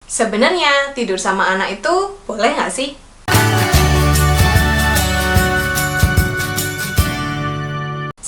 Sebenarnya tidur sama anak itu boleh nggak sih?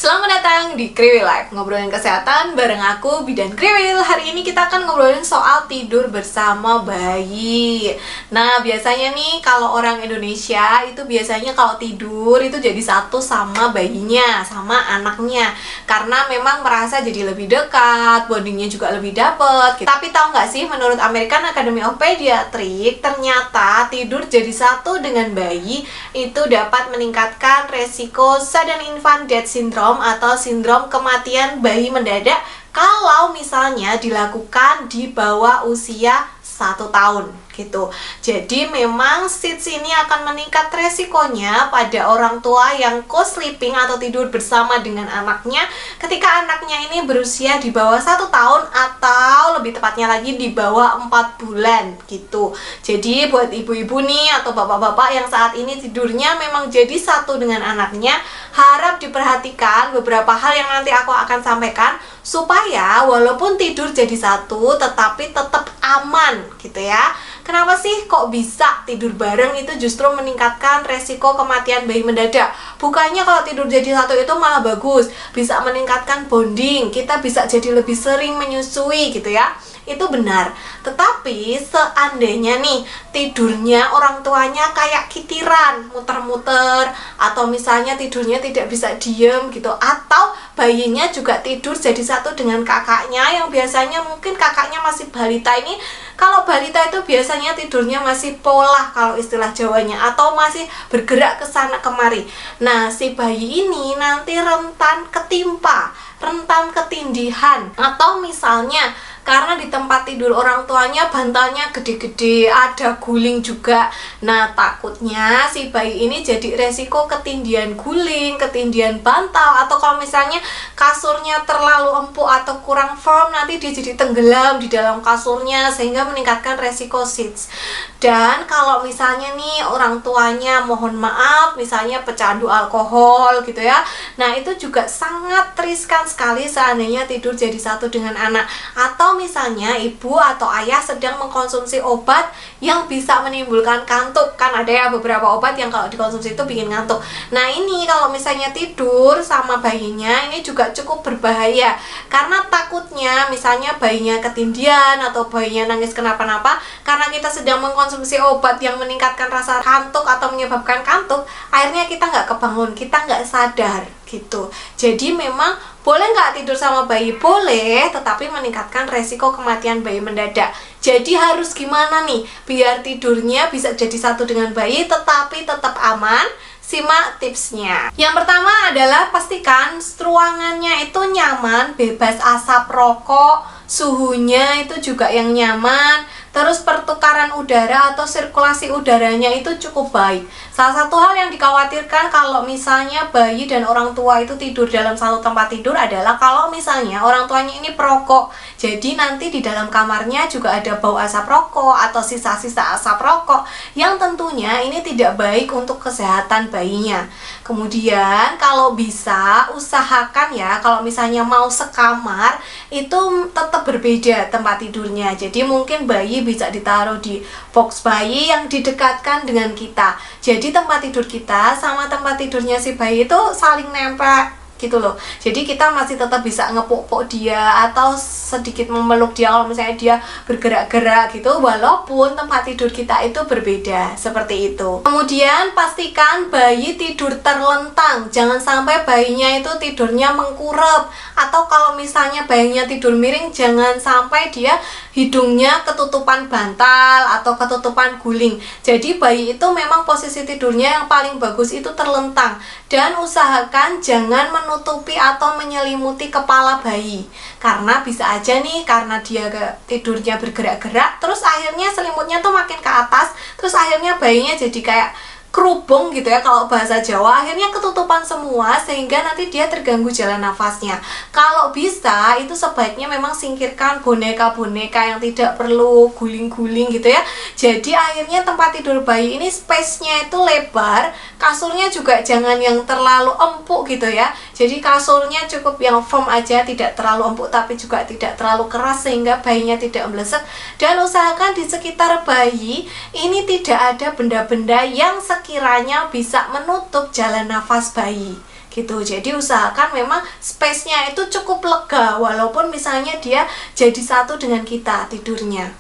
Selamat datang di Kriwil Life, ngobrolin kesehatan bareng aku, Bidan Kriwil. Hari ini kita akan ngobrolin soal tidur bersama bayi. Nah, biasanya nih kalau orang Indonesia itu biasanya kalau tidur itu jadi satu sama bayinya, sama anaknya. Karena memang merasa jadi lebih dekat, bondingnya juga lebih dapet. Tapi tahu nggak sih, menurut American Academy of Pediatrics, ternyata tidur jadi satu dengan bayi itu dapat meningkatkan resiko sudden infant death syndrome atau sindrom kematian bayi mendadak kalau misalnya dilakukan di bawah usia 1 tahun gitu. Jadi memang SIDS ini akan meningkat resikonya pada orang tua yang co-sleeping atau tidur bersama dengan anaknya ketika anaknya ini berusia di bawah 1 tahun atau lebih tepatnya lagi di bawah 4 bulan gitu. Jadi buat ibu-ibu nih atau bapak-bapak yang saat ini tidurnya memang jadi satu dengan anaknya, harap diperhatikan beberapa hal yang nanti aku akan sampaikan supaya walaupun tidur jadi satu tetapi tetap aman gitu ya. Kenapa sih kok bisa tidur bareng itu justru meningkatkan resiko kematian bayi mendadak? Bukannya kalau tidur jadi satu itu malah bagus, bisa meningkatkan bonding, kita bisa jadi lebih sering menyusui gitu ya. Itu benar. Tetapi seandainya nih tidurnya orang tuanya kayak kitiran, muter-muter, atau misalnya tidurnya tidak bisa diem gitu, atau bayinya juga tidur jadi satu dengan kakaknya yang biasanya mungkin kakaknya masih balita ini. Kalau balita itu biasanya tidurnya masih pola kalau istilah Jawanya, atau masih bergerak ke sana kemari. Nah, si bayi ini nanti rentan ketimpa, rentan ketindihan, atau misalnya karena di tempat tidur orang tuanya bantalnya gede-gede, ada guling juga. Nah, takutnya si bayi ini jadi resiko ketindihan guling, ketindihan bantal, atau kalau misalnya kasurnya terlalu empuk atau kurang firm, nanti dia jadi tenggelam di dalam kasurnya sehingga meningkatkan resiko SIDS. Dan kalau misalnya nih orang tuanya mohon maaf misalnya pecandu alkohol gitu ya, nah itu juga sangat riskan sekali seandainya tidur jadi satu dengan anak. Atau misalnya ibu atau ayah sedang mengkonsumsi obat yang bisa menimbulkan kantuk. Kan ada ya beberapa obat yang kalau dikonsumsi itu bikin ngantuk. Nah ini kalau misalnya tidur sama bayinya ini juga cukup berbahaya, karena takutnya misalnya bayinya ketindihan atau bayinya nangis kenapa-napa karena kita sedang mengkonsumsi obat yang meningkatkan rasa kantuk atau menyebabkan kantuk, akhirnya kita nggak kebangun, kita nggak sadar gitu. Jadi memang boleh nggak tidur sama bayi? Boleh, tetapi meningkatkan resiko kematian bayi mendadak. Jadi harus gimana nih biar tidurnya bisa jadi satu dengan bayi tetapi tetap aman? Simak tipsnya. Yang pertama adalah pastikan ruangannya itu nyaman, bebas asap rokok, suhunya itu juga yang nyaman, terus pertukaran udara atau sirkulasi udaranya itu cukup baik. Salah satu hal yang dikhawatirkan kalau misalnya bayi dan orang tua itu tidur dalam satu tempat tidur adalah kalau misalnya orang tuanya ini perokok. Jadi nanti di dalam kamarnya juga ada bau asap rokok atau sisa-sisa asap rokok yang tentunya ini tidak baik untuk kesehatan bayinya. Kemudian kalau bisa usahakan ya kalau misalnya mau sekamar itu tetap berbeda tempat tidurnya. Jadi mungkin bayi bisa ditaruh di box bayi yang didekatkan dengan kita. Jadi tempat tidur kita sama tempat tidurnya si bayi itu saling nempel gitu loh. Jadi kita masih tetap bisa ngepuk-puk dia atau sedikit memeluk dia kalau misalnya dia bergerak-gerak gitu, walaupun tempat tidur kita itu berbeda, seperti itu. Kemudian pastikan bayi tidur terlentang, jangan sampai bayinya itu tidurnya mengkurep, atau kalau misalnya bayinya tidur miring jangan sampai dia hidungnya ketutupan bantal atau ketutupan guling. Jadi bayi itu memang posisi tidurnya yang paling bagus itu terlentang, dan usahakan jangan menutupi atau menyelimuti kepala bayi, karena bisa aja nih karena dia tidurnya bergerak-gerak terus akhirnya selimutnya tuh makin ke atas, terus akhirnya bayinya jadi kayak kerubung gitu ya kalau bahasa Jawa, akhirnya ketutupan semua sehingga nanti dia terganggu jalan nafasnya. Kalau bisa itu sebaiknya memang singkirkan boneka-boneka yang tidak perlu guling-guling gitu ya. Jadi akhirnya tempat tidur bayi ini space-nya itu lebar, kasurnya juga jangan yang terlalu empuk gitu ya. Jadi kasurnya cukup yang firm aja, tidak terlalu empuk tapi juga tidak terlalu keras sehingga bayinya tidak meleset. Dan usahakan di sekitar bayi ini tidak ada benda-benda yang sekiranya bisa menutup jalan nafas bayi gitu. Jadi usahakan memang space-nya itu cukup lega walaupun misalnya dia jadi satu dengan kita tidurnya.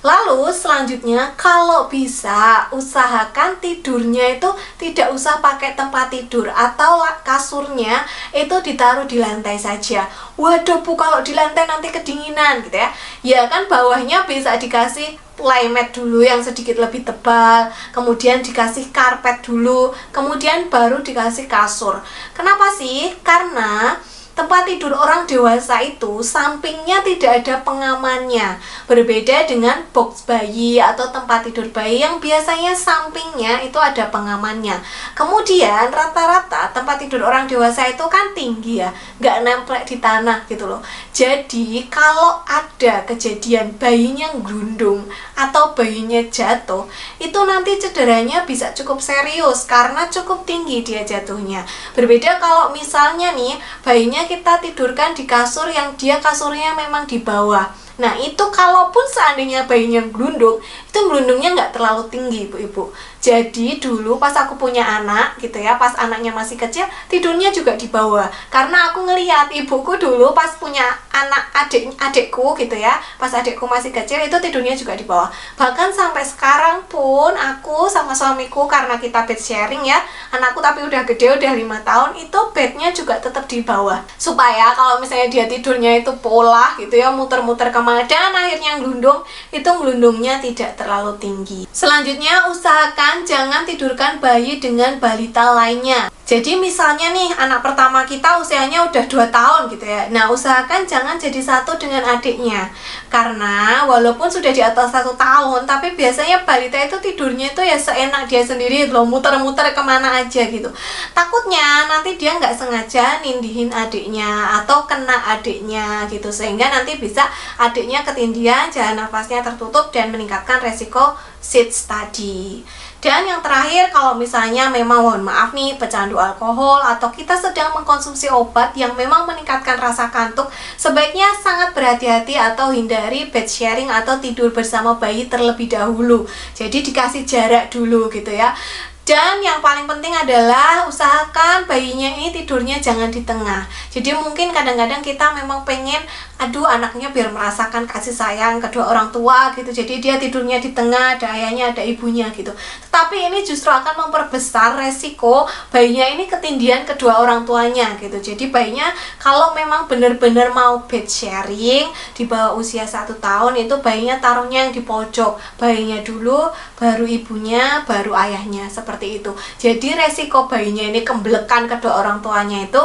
Lalu selanjutnya kalau bisa usahakan tidurnya itu tidak usah pakai tempat tidur atau kasurnya itu ditaruh di lantai saja. Waduh Bu, kalau di lantai nanti kedinginan gitu ya. Ya kan bawahnya bisa dikasih playmat dulu yang sedikit lebih tebal, kemudian dikasih karpet dulu, kemudian baru dikasih kasur. Kenapa sih? Karena tempat tidur orang dewasa itu sampingnya tidak ada pengamannya. Berbeda dengan box bayi atau tempat tidur bayi yang biasanya sampingnya itu ada pengamannya. Kemudian rata-rata tempat tidur orang dewasa itu kan tinggi ya, nggak nemplek di tanah gitu loh. Jadi kalau ada kejadian bayinya glundung atau bayinya jatuh, itu nanti cederanya bisa cukup serius karena cukup tinggi dia jatuhnya. Berbeda kalau misalnya nih bayinya kita tidurkan di kasur yang dia kasurnya memang di bawah. Nah itu kalaupun seandainya bayinya gelundung, itu gelundungnya nggak terlalu tinggi ibu-ibu. Jadi dulu pas aku punya anak gitu ya, pas anaknya masih kecil, tidurnya juga di bawah. Karena aku ngelihat ibuku dulu pas punya anak adikku gitu ya, pas adikku masih kecil itu tidurnya juga di bawah. Bahkan sampai sekarang pun aku sama suamiku, karena kita bed sharing ya, anakku tapi udah gede, udah 5 tahun, itu bednya juga tetap di bawah. Supaya kalau misalnya dia tidurnya itu pola gitu ya, muter-muter kemana dan akhirnya gelundung, itu gelundungnya tidak terlalu tinggi. Selanjutnya usahakan jangan tidurkan bayi dengan balita lainnya. Jadi misalnya nih anak pertama kita usianya udah 2 tahun gitu ya. Nah usahakan jangan jadi satu dengan adiknya. Karena walaupun sudah di atas 1 tahun, tapi biasanya balita itu tidurnya itu ya seenak dia sendiri loh, muter-muter kemana aja gitu. Takutnya nanti dia nggak sengaja nindihin adiknya atau kena adiknya gitu, sehingga nanti bisa adiknya ketindihan, jalan nafasnya tertutup dan meningkatkan resiko SIDS tadi. Dan yang terakhir, kalau misalnya memang mohon maaf nih pecandu alkohol atau kita sedang mengkonsumsi obat yang memang meningkatkan rasa kantuk, sebaiknya sangat berhati-hati atau hindari bed sharing atau tidur bersama bayi terlebih dahulu. Jadi dikasih jarak dulu gitu ya. Dan yang paling penting adalah usahakan bayinya ini tidurnya jangan di tengah. Jadi mungkin kadang-kadang kita memang pengen, aduh anaknya biar merasakan kasih sayang kedua orang tua gitu, jadi dia tidurnya di tengah, ada ayahnya ada ibunya gitu. Tetapi ini justru akan memperbesar resiko bayinya ini ketindihan kedua orang tuanya gitu. Jadi bayinya kalau memang benar-benar mau bed sharing di bawah usia 1 tahun, itu bayinya taruhnya yang di pojok, bayinya dulu baru ibunya baru ayahnya, seperti itu. Jadi resiko bayinya ini kembelekan kedua orang tuanya itu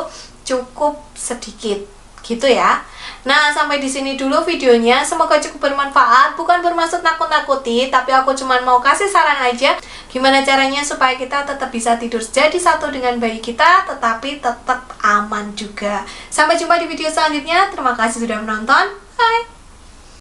cukup sedikit gitu ya. Nah, sampai di sini dulu videonya. Semoga cukup bermanfaat. Bukan bermaksud nakut-nakuti, tapi aku cuma mau kasih saran aja gimana caranya supaya kita tetap bisa tidur jadi satu dengan bayi kita, tetapi tetap aman juga. Sampai jumpa di video selanjutnya. Terima kasih sudah menonton. Bye.